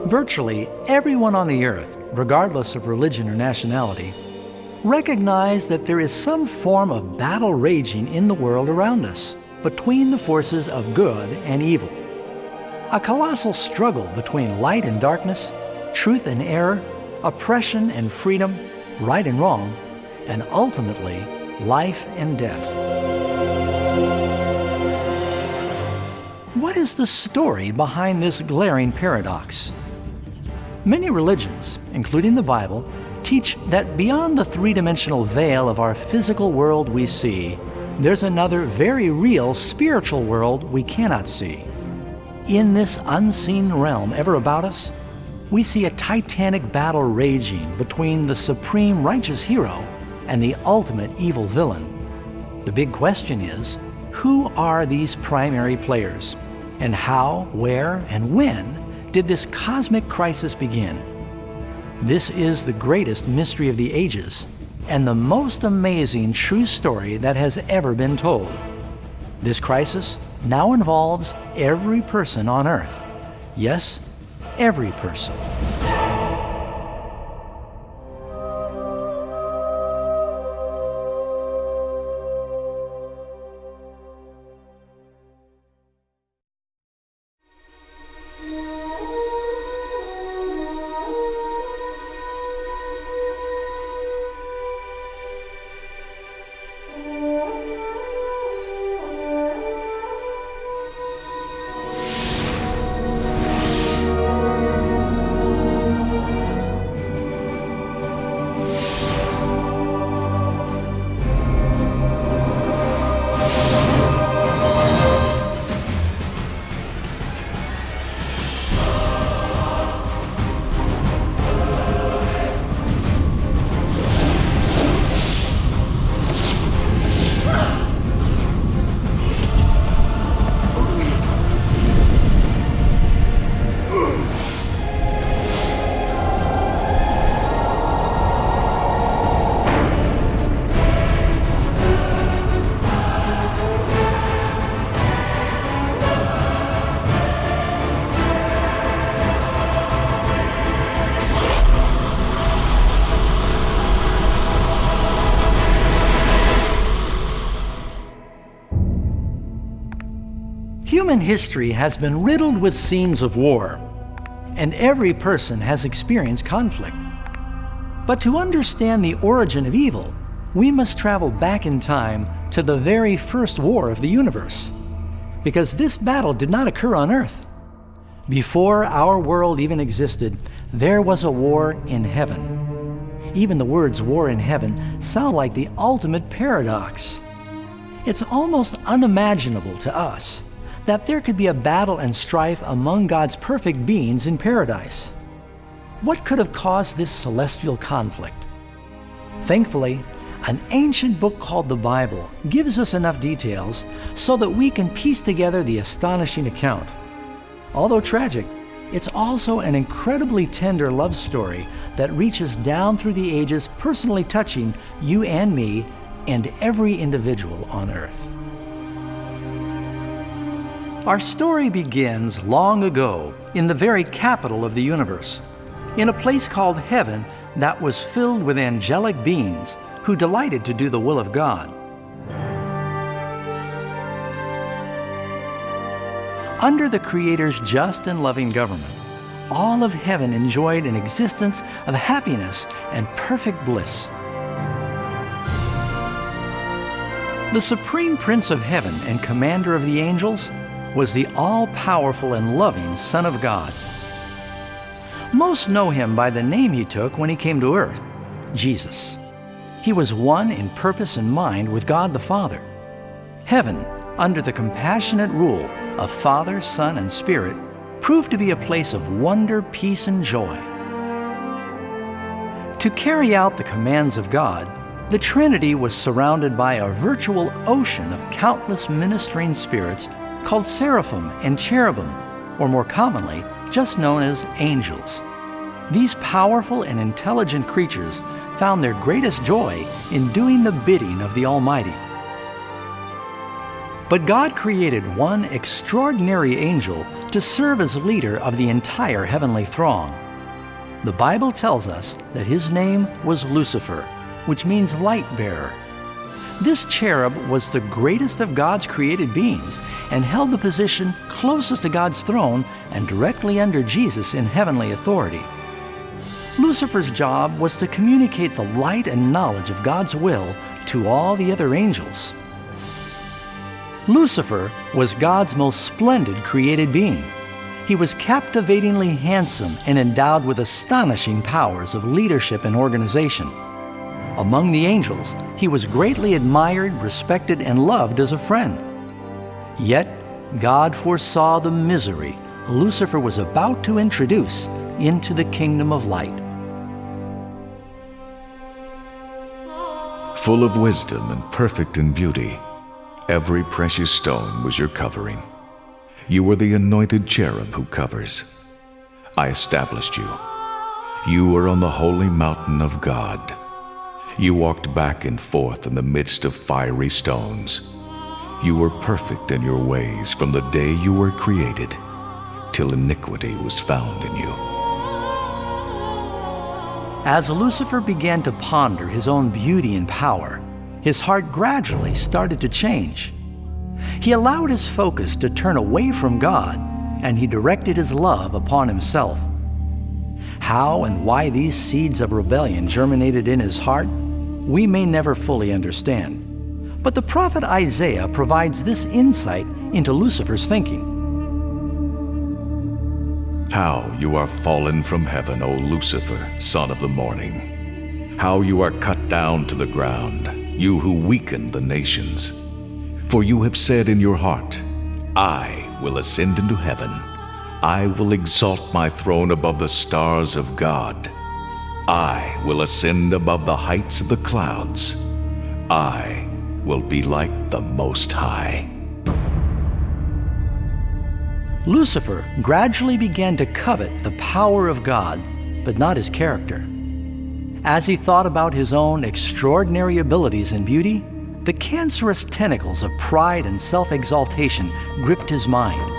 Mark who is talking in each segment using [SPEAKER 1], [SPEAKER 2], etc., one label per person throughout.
[SPEAKER 1] Virtually everyone on the earth, regardless of religion or nationality, recognize that there is some form of battle raging in the world around us between the forces of good and evil. A colossal struggle between light and darkness, truth and error, oppression and freedom, right and wrong, and ultimately, life and death. What is the story behind this glaring paradox? Many religions, including the Bible, teach that beyond the three-dimensional veil of our physical world we see, there's another very real spiritual world we cannot see. In this unseen realm ever about us, we see a titanic battle raging between the supreme righteous hero and the ultimate evil villain. The big question is, who are these primary players? And how, where, and when did this cosmic crisis begin? This is the greatest mystery of the ages and the most amazing true story that has ever been told. This crisis now involves every person on earth. Yes, every person. Human history has been riddled with scenes of war, and every person has experienced conflict. But to understand the origin of evil, we must travel back in time to the very first war of the universe, because this battle did not occur on Earth. Before our world even existed, there was a war in heaven. Even the words war in heaven sound like the ultimate paradox. It's almost unimaginable to us that there could be a battle and strife among God's perfect beings in paradise. What could have caused this celestial conflict? Thankfully, an ancient book called the Bible gives us enough details so that we can piece together the astonishing account. Although tragic, it's also an incredibly tender love story that reaches down through the ages, personally touching you and me and every individual on earth. Our story begins long ago in the very capital of the universe, in a place called heaven that was filled with angelic beings who delighted to do the will of God. Under the Creator's just and loving government, all of heaven enjoyed an existence of happiness and perfect bliss. The supreme Prince of Heaven and Commander of the angels was the all-powerful and loving Son of God. Most know him by the name he took when he came to earth, Jesus. He was one in purpose and mind with God the Father. Heaven, under the compassionate rule of Father, Son, and Spirit, proved to be a place of wonder, peace, and joy. To carry out the commands of God, the Trinity was surrounded by a virtual ocean of countless ministering spirits called seraphim and cherubim, or more commonly, just known as angels. These powerful and intelligent creatures found their greatest joy in doing the bidding of the Almighty. But God created one extraordinary angel to serve as leader of the entire heavenly throng. The Bible tells us that his name was Lucifer, which means light bearer. This cherub was the greatest of God's created beings and held the position closest to God's throne and directly under Jesus in heavenly authority. Lucifer's job was to communicate the light and knowledge of God's will to all the other angels. Lucifer was God's most splendid created being. He was captivatingly handsome and endowed with astonishing powers of leadership and organization. Among the angels, he was greatly admired, respected, and loved as a friend. Yet, God foresaw the misery Lucifer was about to introduce into the kingdom of light.
[SPEAKER 2] Full of wisdom and perfect in beauty, every precious stone was your covering. You were the anointed cherub who covers. I established you. You were on the holy mountain of God. You walked back and forth in the midst of fiery stones. You were perfect in your ways from the day you were created, till iniquity was found in you.
[SPEAKER 1] As Lucifer began to ponder his own beauty and power, his heart gradually started to change. He allowed his focus to turn away from God, and he directed his love upon himself. How and why these seeds of rebellion germinated in his heart, we may never fully understand. But the prophet Isaiah provides this insight into Lucifer's thinking.
[SPEAKER 2] How you are fallen from heaven, O Lucifer, son of the morning. How you are cut down to the ground, you who weaken the nations. For you have said in your heart, I will ascend into heaven. I will exalt my throne above the stars of God. I will ascend above the heights of the clouds. I will be like the Most High.
[SPEAKER 1] Lucifer gradually began to covet the power of God, but not his character. As he thought about his own extraordinary abilities and beauty, the cancerous tentacles of pride and self-exaltation gripped his mind.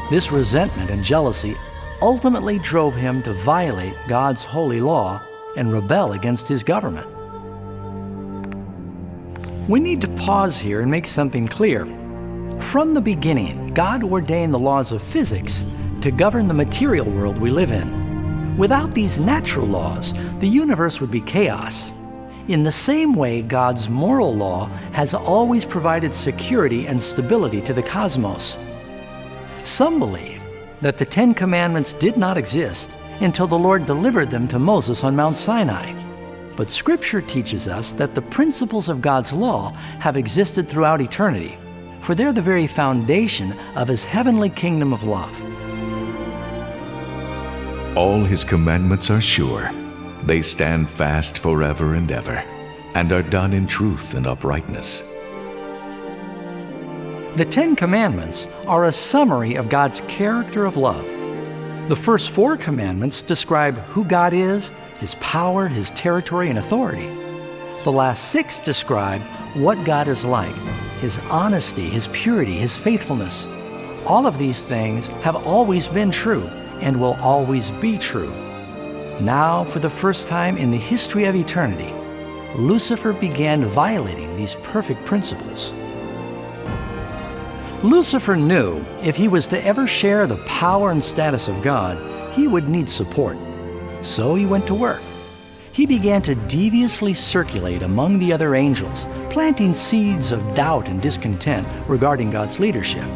[SPEAKER 1] This resentment and jealousy ultimately drove him to violate God's holy law and rebel against his government. We need to pause here and make something clear. From the beginning, God ordained the laws of physics to govern the material world we live in. Without these natural laws, the universe would be chaos. In the same way, God's moral law has always provided security and stability to the cosmos. Some believe that the Ten Commandments did not exist until the Lord delivered them to Moses on Mount Sinai. But Scripture teaches us that the principles of God's law have existed throughout eternity, for they're the very foundation of His heavenly kingdom of love.
[SPEAKER 2] All His commandments are sure. They stand fast forever and ever, and are done in truth and uprightness.
[SPEAKER 1] The Ten Commandments are a summary of God's character of love. The first 4 commandments describe who God is, His power, His territory, and authority. The last 6 describe what God is like, His honesty, His purity, His faithfulness. All of these things have always been true and will always be true. Now, for the first time in the history of eternity, Lucifer began violating these perfect principles. Lucifer knew if he was to ever share the power and status of God, he would need support. So he went to work. He began to deviously circulate among the other angels, planting seeds of doubt and discontent regarding God's leadership.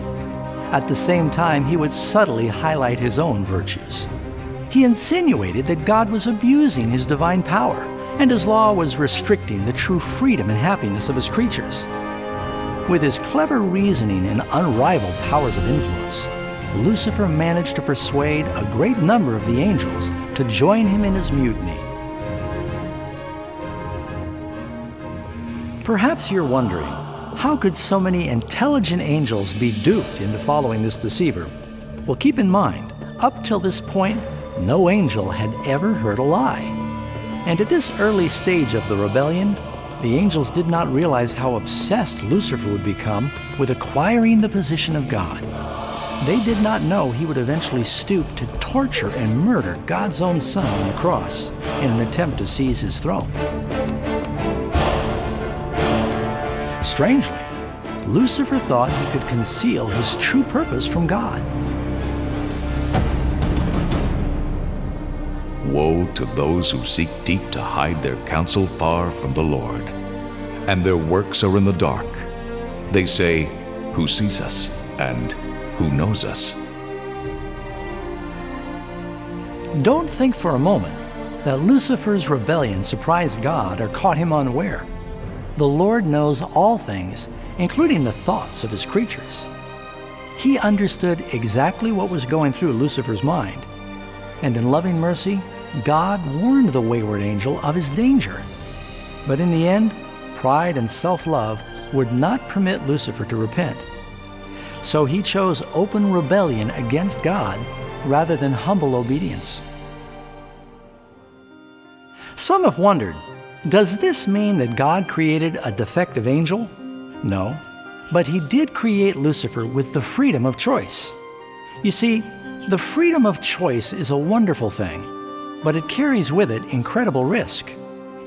[SPEAKER 1] At the same time, he would subtly highlight his own virtues. He insinuated that God was abusing His divine power, and His law was restricting the true freedom and happiness of His creatures. With his clever reasoning and unrivaled powers of influence, Lucifer managed to persuade a great number of the angels to join him in his mutiny. Perhaps you're wondering, how could so many intelligent angels be duped into following this deceiver? Well, keep in mind, up till this point, no angel had ever heard a lie. And at this early stage of the rebellion, the angels did not realize how obsessed Lucifer would become with acquiring the position of God. They did not know he would eventually stoop to torture and murder God's own Son on the cross in an attempt to seize his throne. Strangely, Lucifer thought he could conceal his true purpose from God.
[SPEAKER 2] Woe to those who seek deep to hide their counsel far from the Lord, and their works are in the dark. They say, "Who sees us?" and "Who knows us?"
[SPEAKER 1] Don't think for a moment that Lucifer's rebellion surprised God or caught him unaware. The Lord knows all things, including the thoughts of his creatures. He understood exactly what was going through Lucifer's mind, and in loving mercy, God warned the wayward angel of his danger. But in the end, pride and self-love would not permit Lucifer to repent. So he chose open rebellion against God rather than humble obedience. Some have wondered, does this mean that God created a defective angel? No, but he did create Lucifer with the freedom of choice. You see, the freedom of choice is a wonderful thing, but it carries with it incredible risk,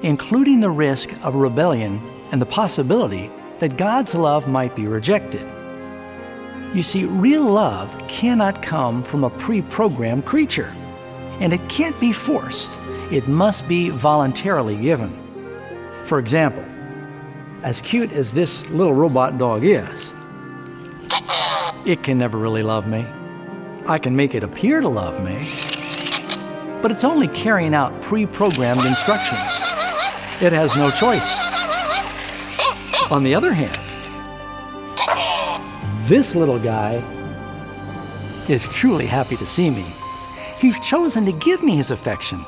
[SPEAKER 1] including the risk of rebellion and the possibility that God's love might be rejected. You see, real love cannot come from a pre-programmed creature, and it can't be forced. It must be voluntarily given. For example, as cute as this little robot dog is, it can never really love me. I can make it appear to love me, but it's only carrying out pre-programmed instructions. It has no choice. On the other hand, this little guy is truly happy to see me. He's chosen to give me his affection,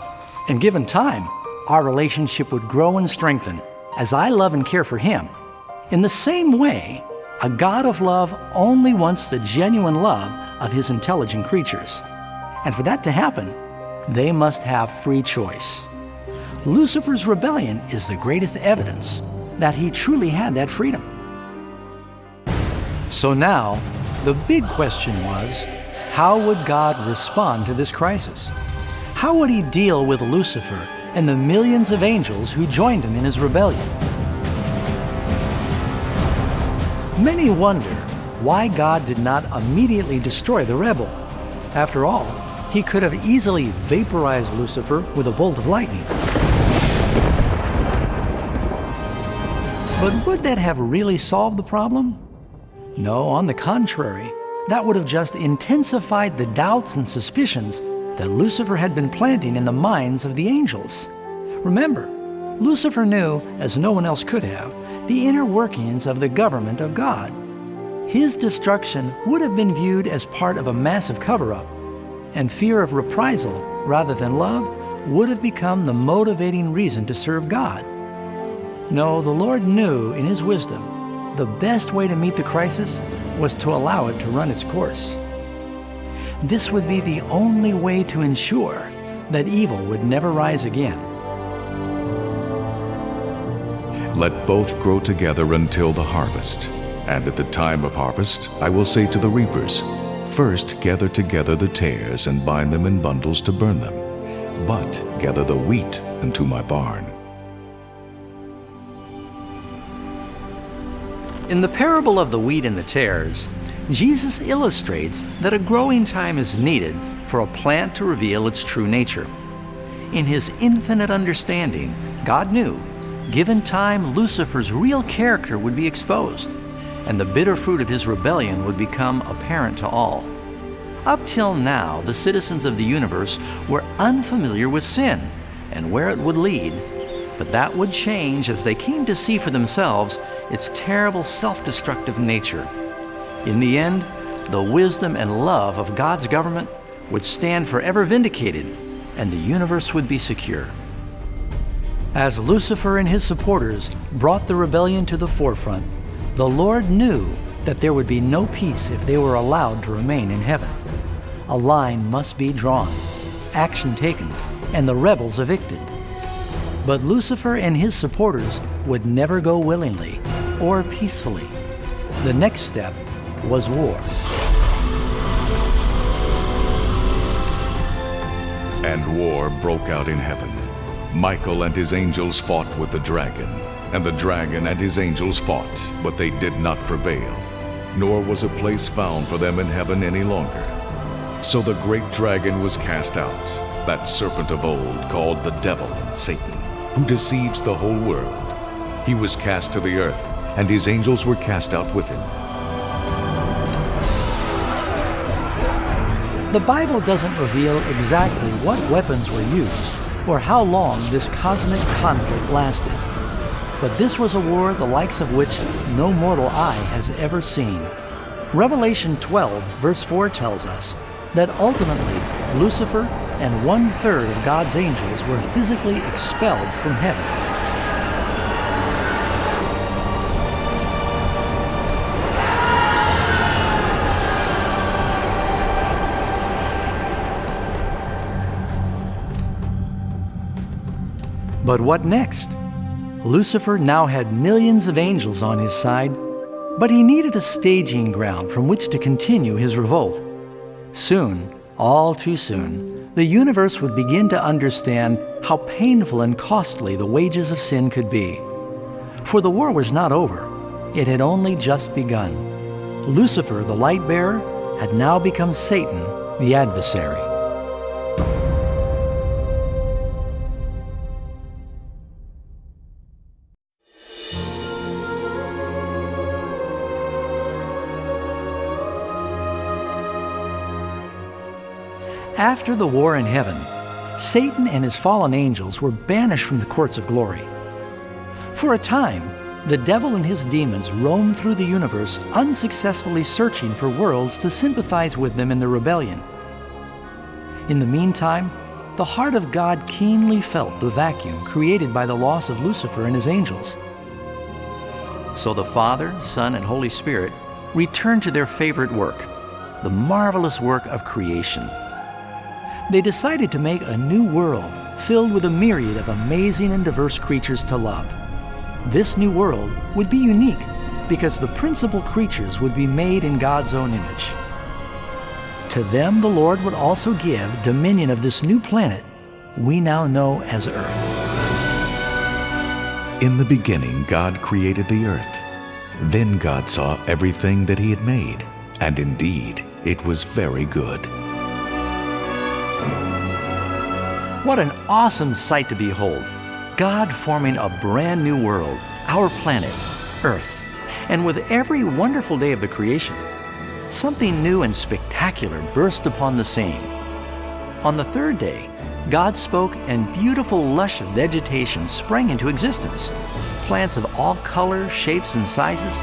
[SPEAKER 1] and given time, our relationship would grow and strengthen as I love and care for him. In the same way, a God of love only wants the genuine love of his intelligent creatures. And for that to happen, they must have free choice. Lucifer's rebellion is the greatest evidence that he truly had that freedom. So now, the big question was, how would God respond to this crisis? How would he deal with Lucifer and the millions of angels who joined him in his rebellion? Many wonder why God did not immediately destroy the rebel. After all, he could have easily vaporized Lucifer with a bolt of lightning. But would that have really solved the problem? No, on the contrary, that would have just intensified the doubts and suspicions that Lucifer had been planting in the minds of the angels. Remember, Lucifer knew, as no one else could have, the inner workings of the government of God. His destruction would have been viewed as part of a massive cover-up, and fear of reprisal rather than love would have become the motivating reason to serve God. No, the Lord knew in his wisdom the best way to meet the crisis was to allow it to run its course. This would be the only way to ensure that evil would never rise again.
[SPEAKER 2] Let both grow together until the harvest. And at the time of harvest, I will say to the reapers, first gather together the tares and bind them in bundles to burn them, but gather the wheat into my barn.
[SPEAKER 1] In the parable of the wheat and the tares, Jesus illustrates that a growing time is needed for a plant to reveal its true nature. In his infinite understanding, God knew, given time, Lucifer's real character would be exposed, and the bitter fruit of his rebellion would become apparent to all. Up till now, the citizens of the universe were unfamiliar with sin and where it would lead, but that would change as they came to see for themselves its terrible self-destructive nature. In the end, the wisdom and love of God's government would stand forever vindicated, and the universe would be secure. As Lucifer and his supporters brought the rebellion to the forefront, the Lord knew that there would be no peace if they were allowed to remain in heaven. A line must be drawn, action taken, and the rebels evicted. But Lucifer and his supporters would never go willingly or peacefully. The next step was war.
[SPEAKER 2] and war broke out in heaven. Michael and his angels fought with the dragon, and the dragon and his angels fought, but they did not prevail, nor was a place found for them in heaven any longer. So the great dragon was cast out, that serpent of old called the devil and Satan, who deceives the whole world. He was cast to the earth, and his angels were cast out with him.
[SPEAKER 1] The Bible doesn't reveal exactly what weapons were used or how long this cosmic conflict lasted. But this was a war the likes of which no mortal eye has ever seen. Revelation 12, verse 4 tells us that ultimately Lucifer and 1/3 of God's angels were physically expelled from heaven. But what next? Lucifer now had millions of angels on his side, but he needed a staging ground from which to continue his revolt. Soon, all too soon, the universe would begin to understand how painful and costly the wages of sin could be. For the war was not over. It had only just begun. Lucifer, the light bearer, had now become Satan, the adversary. After the war in heaven, Satan and his fallen angels were banished from the courts of glory. For a time, the devil and his demons roamed through the universe, unsuccessfully searching for worlds to sympathize with them in their rebellion. In the meantime, the heart of God keenly felt the vacuum created by the loss of Lucifer and his angels. So the Father, Son, and Holy Spirit returned to their favorite work, the marvelous work of creation. They decided to make a new world filled with a myriad of amazing and diverse creatures to love. This new world would be unique because the principal creatures would be made in God's own image. To them, the Lord would also give dominion of this new planet we now know as Earth.
[SPEAKER 2] In the beginning, God created the earth. Then God saw everything that he had made, and indeed, it was very good.
[SPEAKER 1] What an awesome sight to behold! God forming a brand new world, our planet, Earth. And with every wonderful day of the creation, something new and spectacular burst upon the scene. On the third day, God spoke and beautiful lush vegetation sprang into existence. Plants of all colors, shapes, and sizes.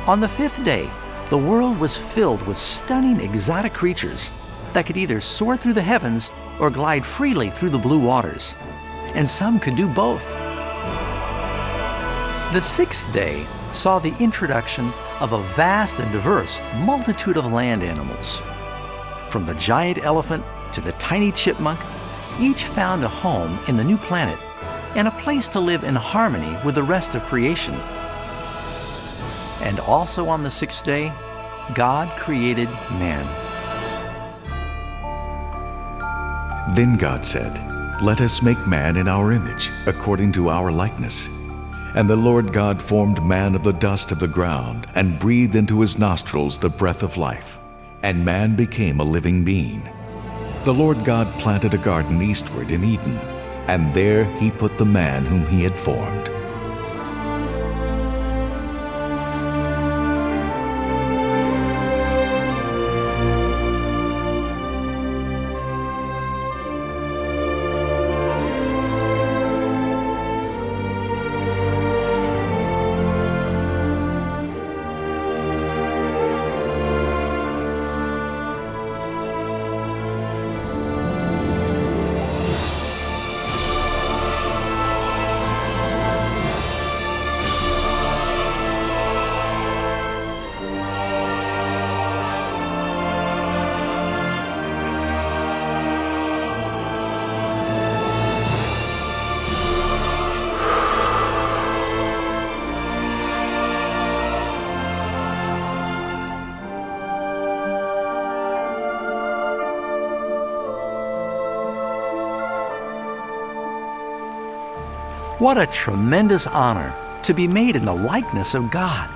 [SPEAKER 1] On the fifth day, the world was filled with stunning exotic creatures that could either soar through the heavens or glide freely through the blue waters. And some could do both. The sixth day saw the introduction of a vast and diverse multitude of land animals. From the giant elephant to the tiny chipmunk, each found a home in the new planet and a place to live in harmony with the rest of creation. And also on the sixth day, God created man.
[SPEAKER 2] Then God said, "Let us make man in our image, according to our likeness." And the Lord God formed man of the dust of the ground, and breathed into his nostrils the breath of life, and man became a living being. The Lord God planted a garden eastward in Eden, and there he put the man whom he had formed.
[SPEAKER 1] What a tremendous honor to be made in the likeness of God,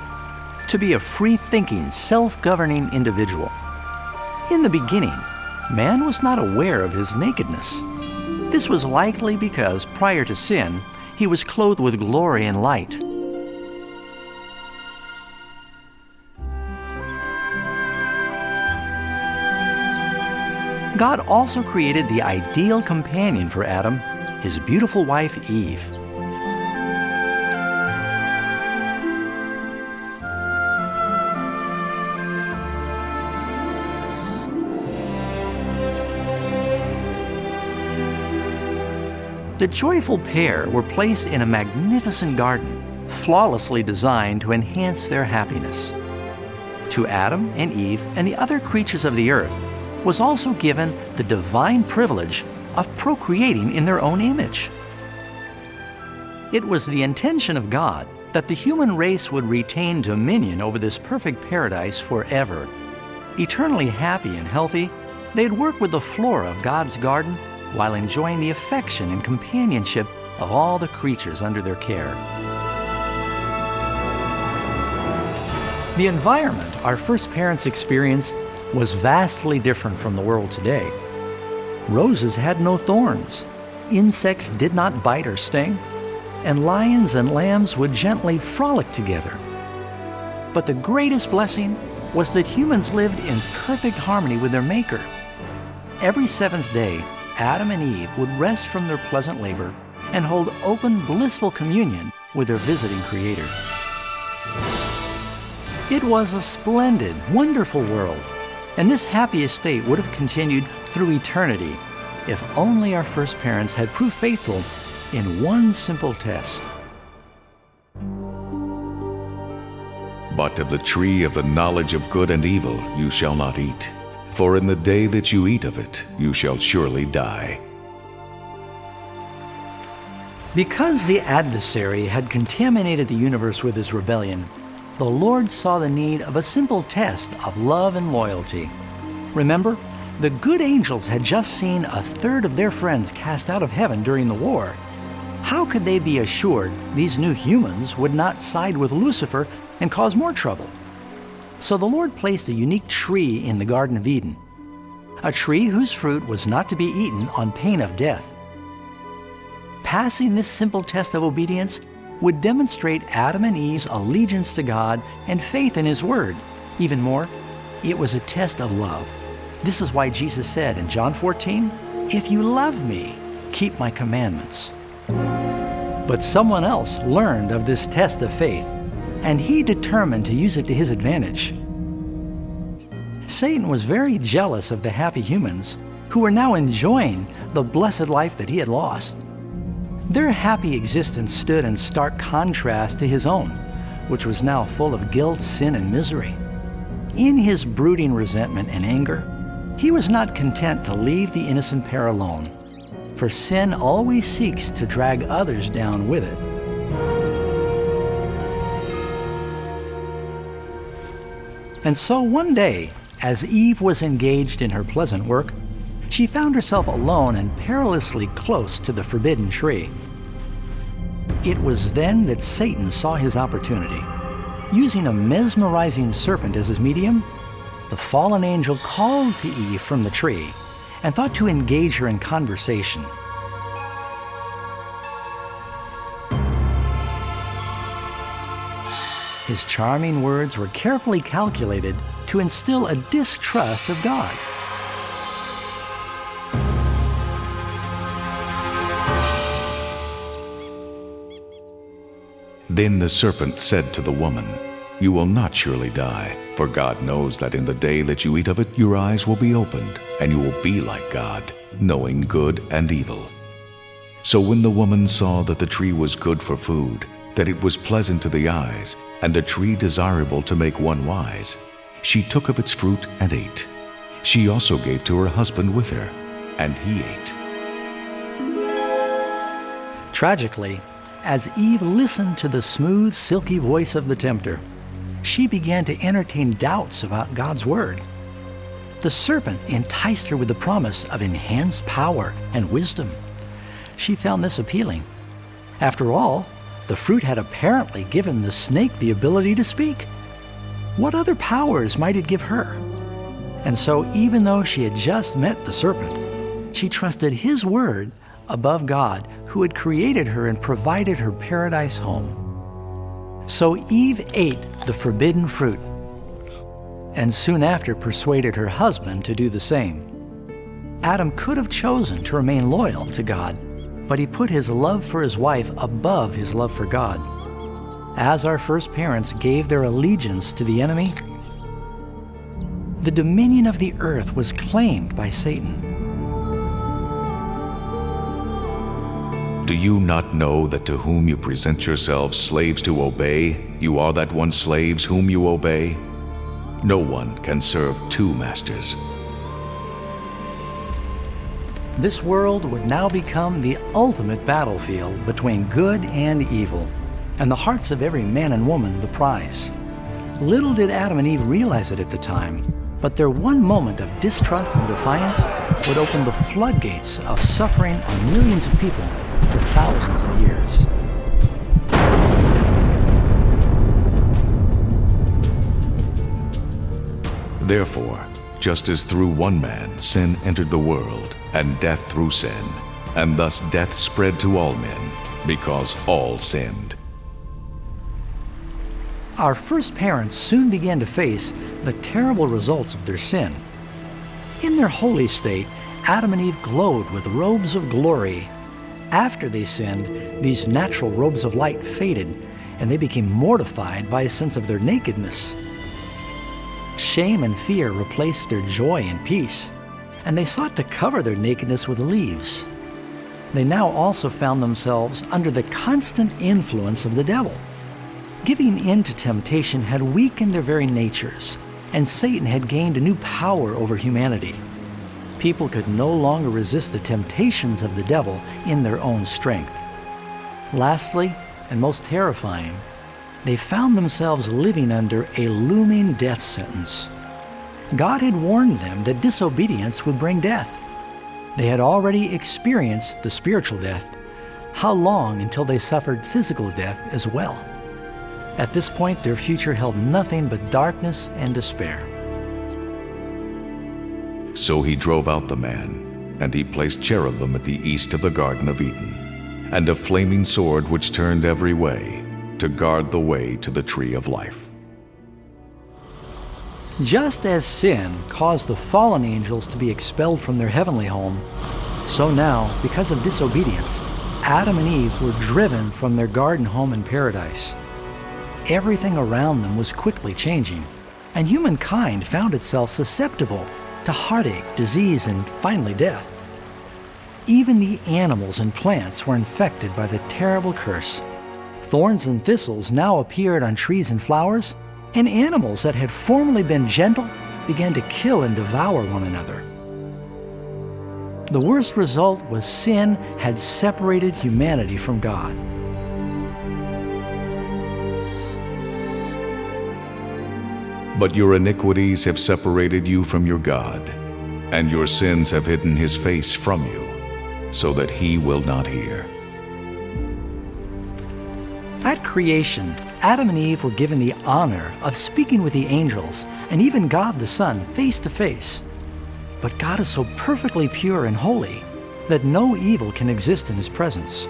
[SPEAKER 1] to be a free-thinking, self-governing individual. In the beginning, man was not aware of his nakedness. This was likely because prior to sin, he was clothed with glory and light. God also created the ideal companion for Adam, his beautiful wife Eve. The joyful pair were placed in a magnificent garden, flawlessly designed to enhance their happiness. To Adam and Eve and the other creatures of the earth was also given the divine privilege of procreating in their own image. It was the intention of God that the human race would retain dominion over this perfect paradise forever. Eternally happy and healthy, they'd work with the flora of God's garden while enjoying the affection and companionship of all the creatures under their care. The environment our first parents experienced was vastly different from the world today. Roses had no thorns, insects did not bite or sting, and lions and lambs would gently frolic together. But the greatest blessing was that humans lived in perfect harmony with their Maker. Every seventh day, Adam and Eve would rest from their pleasant labor and hold open, blissful communion with their visiting Creator. It was a splendid, wonderful world, and this happy estate would have continued through eternity if only our first parents had proved faithful in one simple test.
[SPEAKER 2] But of the tree of the knowledge of good and evil you shall not eat, for in the day that you eat of it, you shall surely die.
[SPEAKER 1] Because the adversary had contaminated the universe with his rebellion, the Lord saw the need of a simple test of love and loyalty. Remember, the good angels had just seen a third of their friends cast out of heaven during the war. How could they be assured these new humans would not side with Lucifer and cause more trouble? So the Lord placed a unique tree in the Garden of Eden, a tree whose fruit was not to be eaten on pain of death. Passing this simple test of obedience would demonstrate Adam and Eve's allegiance to God and faith in His Word. Even more, it was a test of love. This is why Jesus said in John 14, "If you love me, keep my commandments." But someone else learned of this test of faith, and he determined to use it to his advantage. Satan was very jealous of the happy humans who were now enjoying the blessed life that he had lost. Their happy existence stood in stark contrast to his own, which was now full of guilt, sin, and misery. In his brooding resentment and anger, he was not content to leave the innocent pair alone, for sin always seeks to drag others down with it. And so one day, as Eve was engaged in her pleasant work, she found herself alone and perilously close to the forbidden tree. It was then that Satan saw his opportunity. Using a mesmerizing serpent as his medium, the fallen angel called to Eve from the tree and thought to engage her in conversation. His charming words were carefully calculated to instill a distrust of God.
[SPEAKER 2] Then the serpent said to the woman, "You will not surely die, for God knows that in the day that you eat of it, your eyes will be opened, and you will be like God, knowing good and evil." So when the woman saw that the tree was good for food, that it was pleasant to the eyes, and a tree desirable to make one wise, she took of its fruit and ate. She also gave to her husband with her, and he ate.
[SPEAKER 1] Tragically, as Eve listened to the smooth, silky voice of the tempter, she began to entertain doubts about God's word. The serpent enticed her with the promise of enhanced power and wisdom. She found this appealing. After all, the fruit had apparently given the snake the ability to speak. What other powers might it give her? And so, even though she had just met the serpent, she trusted his word above God, who had created her and provided her paradise home. So Eve ate the forbidden fruit, and soon after persuaded her husband to do the same. Adam could have chosen to remain loyal to God, but he put his love for his wife above his love for God. As our first parents gave their allegiance to the enemy, the dominion of the earth was claimed by Satan.
[SPEAKER 2] Do you not know that to whom you present yourselves slaves to obey, you are that one slaves whom you obey? No one can serve two masters.
[SPEAKER 1] This world would now become the ultimate battlefield between good and evil, and the hearts of every man and woman the prize. Little did Adam and Eve realize it at the time, but their one moment of distrust and defiance would open the floodgates of suffering on millions of people for thousands of years.
[SPEAKER 2] Therefore, just as through one man sin entered the world, and death through sin, and thus death spread to all men, because all sinned.
[SPEAKER 1] Our first parents soon began to face the terrible results of their sin. In their holy state, Adam and Eve glowed with robes of glory. After they sinned, these natural robes of light faded, and they became mortified by a sense of their nakedness. Shame and fear replaced their joy and peace, and they sought to cover their nakedness with leaves. They now also found themselves under the constant influence of the devil. Giving in to temptation had weakened their very natures, and Satan had gained a new power over humanity. People could no longer resist the temptations of the devil in their own strength. Lastly, and most terrifying, they found themselves living under a looming death sentence. God had warned them that disobedience would bring death. They had already experienced the spiritual death. How long until they suffered physical death as well? At this point, their future held nothing but darkness and despair.
[SPEAKER 2] So he drove out the man, and he placed cherubim at the east of the Garden of Eden, and a flaming sword which turned every way, to guard the way to the tree of life.
[SPEAKER 1] Just as sin caused the fallen angels to be expelled from their heavenly home, so now, because of disobedience, Adam and Eve were driven from their garden home in paradise. Everything around them was quickly changing, and humankind found itself susceptible to heartache, disease, and finally death. Even the animals and plants were infected by the terrible curse. Thorns and thistles now appeared on trees and flowers, and animals that had formerly been gentle began to kill and devour one another. The worst result was sin had separated humanity from God.
[SPEAKER 2] But your iniquities have separated you from your God, and your sins have hidden his face from you, so that he will not hear.
[SPEAKER 1] At creation, Adam and Eve were given the honor of speaking with the angels and even God the Son face to face. But God is so perfectly pure and holy that no evil can exist in his presence.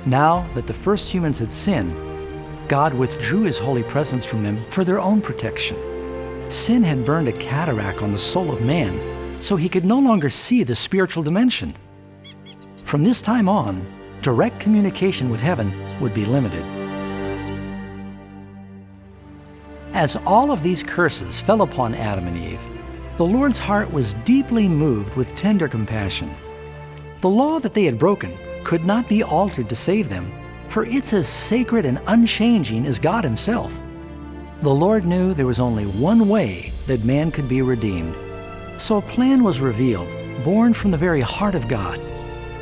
[SPEAKER 1] Now that the first humans had sinned, God withdrew his holy presence from them for their own protection. Sin had burned a cataract on the soul of man, so he could no longer see the spiritual dimension. From this time on, direct communication with heaven would be limited. As all of these curses fell upon Adam and Eve, the Lord's heart was deeply moved with tender compassion. The law that they had broken could not be altered to save them, for it's as sacred and unchanging as God himself. The Lord knew there was only one way that man could be redeemed. So a plan was revealed, born from the very heart of God.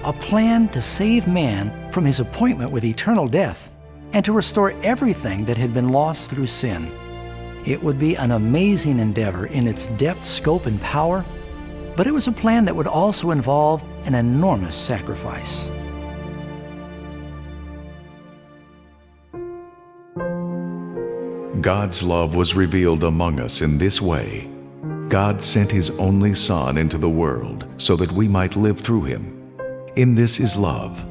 [SPEAKER 1] A plan to save man from his appointment with eternal death and to restore everything that had been lost through sin. It would be an amazing endeavor in its depth, scope, and power, but it was a plan that would also involve an enormous sacrifice.
[SPEAKER 2] God's love was revealed among us in this way. God sent His only Son into the world so that we might live through Him. In this is love,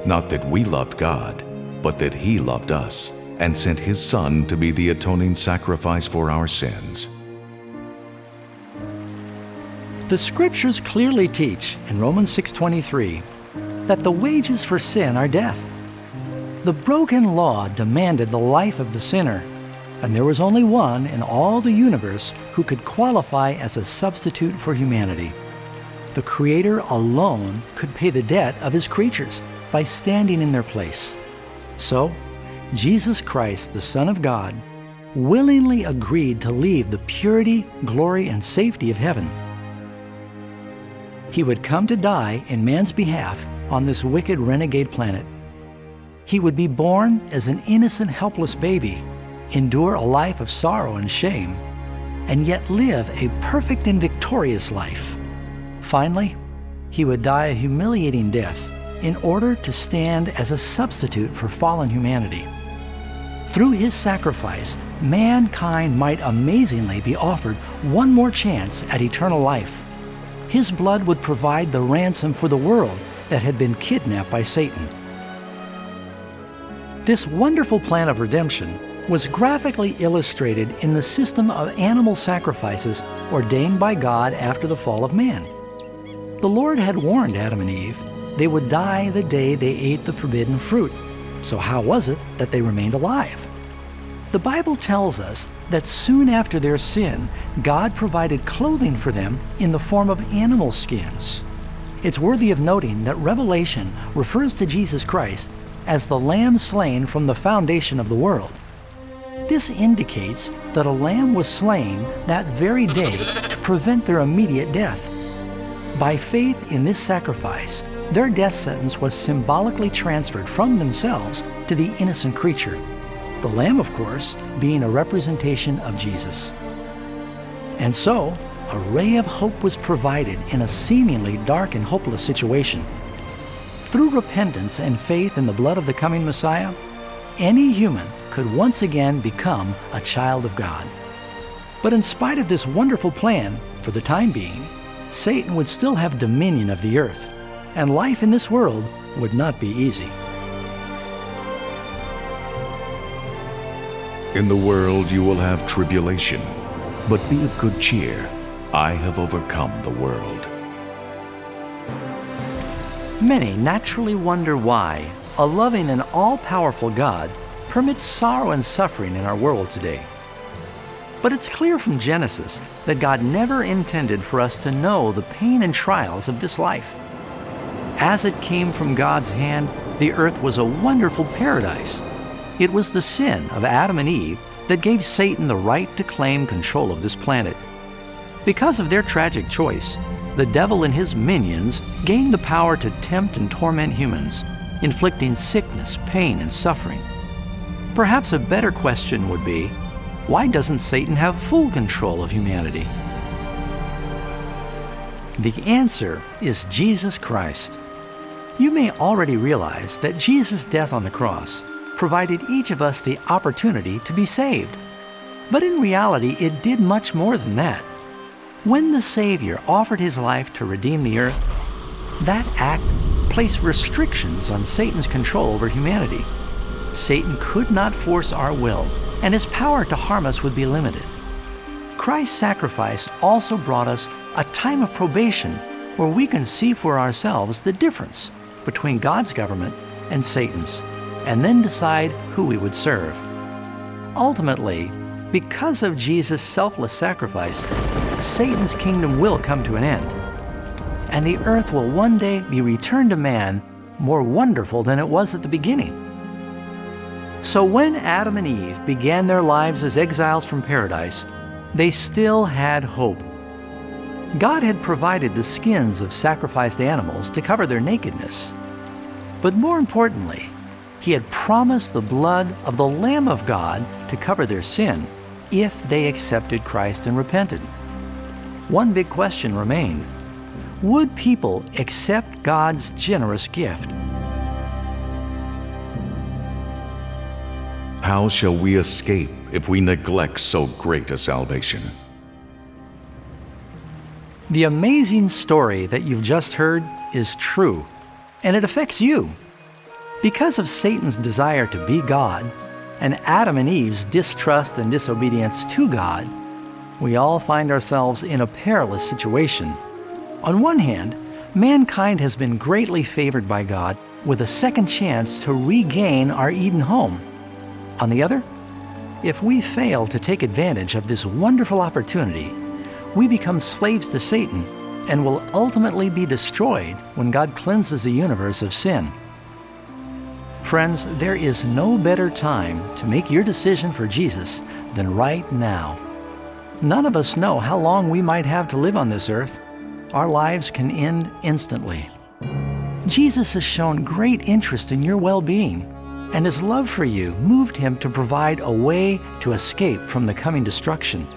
[SPEAKER 2] not that we loved God, but that He loved us and sent His Son to be the atoning sacrifice for our sins.
[SPEAKER 1] The Scriptures clearly teach in Romans 6:23 that the wages for sin are death. The broken law demanded the life of the sinner, and there was only one in all the universe who could qualify as a substitute for humanity. The Creator alone could pay the debt of His creatures by standing in their place. So, Jesus Christ, the Son of God, willingly agreed to leave the purity, glory, and safety of heaven. He would come to die in man's behalf on this wicked renegade planet. He would be born as an innocent, helpless baby, endure a life of sorrow and shame, and yet live a perfect and victorious life. Finally, He would die a humiliating death in order to stand as a substitute for fallen humanity. Through His sacrifice, mankind might amazingly be offered one more chance at eternal life. His blood would provide the ransom for the world that had been kidnapped by Satan. This wonderful plan of redemption was graphically illustrated in the system of animal sacrifices ordained by God after the fall of man. The Lord had warned Adam and Eve they would die the day they ate the forbidden fruit. So how was it that they remained alive? The Bible tells us that soon after their sin, God provided clothing for them in the form of animal skins. It's worthy of noting that Revelation refers to Jesus Christ as the Lamb slain from the foundation of the world. This indicates that a lamb was slain that very day to prevent their immediate death. By faith in this sacrifice, their death sentence was symbolically transferred from themselves to the innocent creature. The lamb, of course, being a representation of Jesus. And so, a ray of hope was provided in a seemingly dark and hopeless situation. Through repentance and faith in the blood of the coming Messiah, any human could once again become a child of God. But in spite of this wonderful plan, for the time being, Satan would still have dominion of the earth, and life in this world would not be easy.
[SPEAKER 2] In the world you will have tribulation, but be of good cheer. I have overcome the world.
[SPEAKER 1] Many naturally wonder why a loving and all-powerful God permits sorrow and suffering in our world today. But it's clear from Genesis that God never intended for us to know the pain and trials of this life. As it came from God's hand, the earth was a wonderful paradise. It was the sin of Adam and Eve that gave Satan the right to claim control of this planet. Because of their tragic choice, the devil and his minions gained the power to tempt and torment humans, inflicting sickness, pain, and suffering. Perhaps a better question would be, why doesn't Satan have full control of humanity? The answer is Jesus Christ. You may already realize that Jesus' death on the cross provided each of us the opportunity to be saved. But in reality, it did much more than that. When the Savior offered His life to redeem the earth, that act placed restrictions on Satan's control over humanity. Satan could not force our will, and his power to harm us would be limited. Christ's sacrifice also brought us a time of probation where we can see for ourselves the difference between God's government and Satan's, and then decide who we would serve. Ultimately, because of Jesus' selfless sacrifice, Satan's kingdom will come to an end, and the earth will one day be returned to man more wonderful than it was at the beginning. So when Adam and Eve began their lives as exiles from paradise, they still had hope. God had provided the skins of sacrificed animals to cover their nakedness. But more importantly, He had promised the blood of the Lamb of God to cover their sin if they accepted Christ and repented. One big question remained. Would people accept God's generous gift?
[SPEAKER 2] How shall we escape if we neglect so great a salvation.
[SPEAKER 1] The amazing story that you've just heard is true, and it affects you. Because of Satan's desire to be God, and Adam and Eve's distrust and disobedience to God, we all find ourselves in a perilous situation. On one hand, mankind has been greatly favored by God with a second chance to regain our Eden home. On the other, if we fail to take advantage of this wonderful opportunity, we become slaves to Satan and will ultimately be destroyed when God cleanses the universe of sin. Friends, there is no better time to make your decision for Jesus than right now. None of us know how long we might have to live on this earth. Our lives can end instantly. Jesus has shown great interest in your well-being, and His love for you moved Him to provide a way to escape from the coming destruction.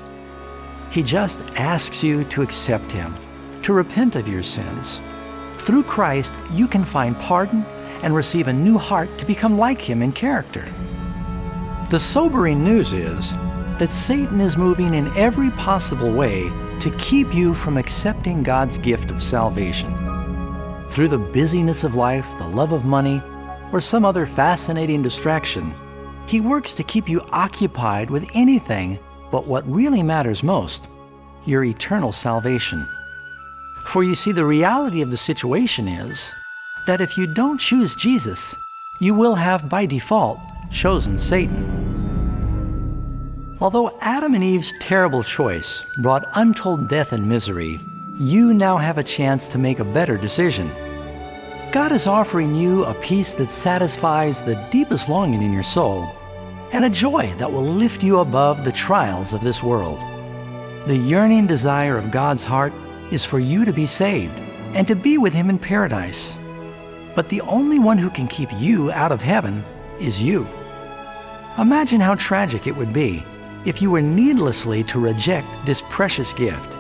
[SPEAKER 1] He just asks you to accept Him, to repent of your sins. Through Christ, you can find pardon and receive a new heart to become like Him in character. The sobering news is that Satan is moving in every possible way to keep you from accepting God's gift of salvation. Through the busyness of life, the love of money, or some other fascinating distraction, he works to keep you occupied with anything but what really matters most, your eternal salvation. For you see, the reality of the situation is that if you don't choose Jesus, you will have by default chosen Satan. Although Adam and Eve's terrible choice brought untold death and misery, you now have a chance to make a better decision. God is offering you a peace that satisfies the deepest longing in your soul, and a joy that will lift you above the trials of this world. The yearning desire of God's heart is for you to be saved and to be with Him in paradise. But the only one who can keep you out of heaven is you. Imagine how tragic it would be if you were needlessly to reject this precious gift.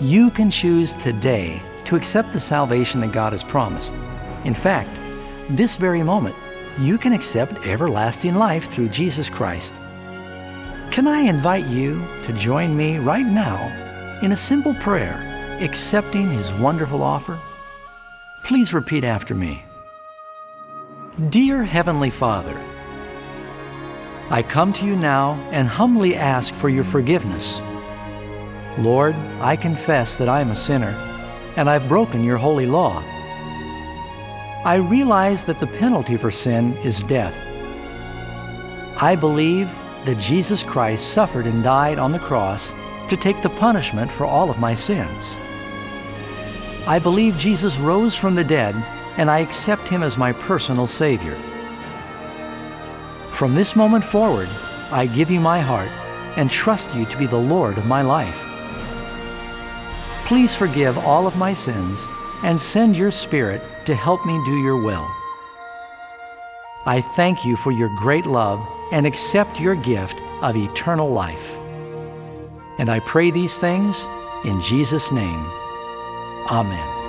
[SPEAKER 1] You can choose today to accept the salvation that God has promised. In fact, this very moment, you can accept everlasting life through Jesus Christ. Can I invite you to join me right now in a simple prayer, accepting His wonderful offer? Please repeat after me. Dear Heavenly Father, I come to you now and humbly ask for your forgiveness. Lord, I confess that I am a sinner and I've broken your holy law. I realize that the penalty for sin is death. I believe that Jesus Christ suffered and died on the cross to take the punishment for all of my sins. I believe Jesus rose from the dead, and I accept Him as my personal Savior. From this moment forward, I give you my heart and trust you to be the Lord of my life. Please forgive all of my sins and send your Spirit to help me do your will. I thank you for your great love and accept your gift of eternal life. And I pray these things in Jesus' name. Amen.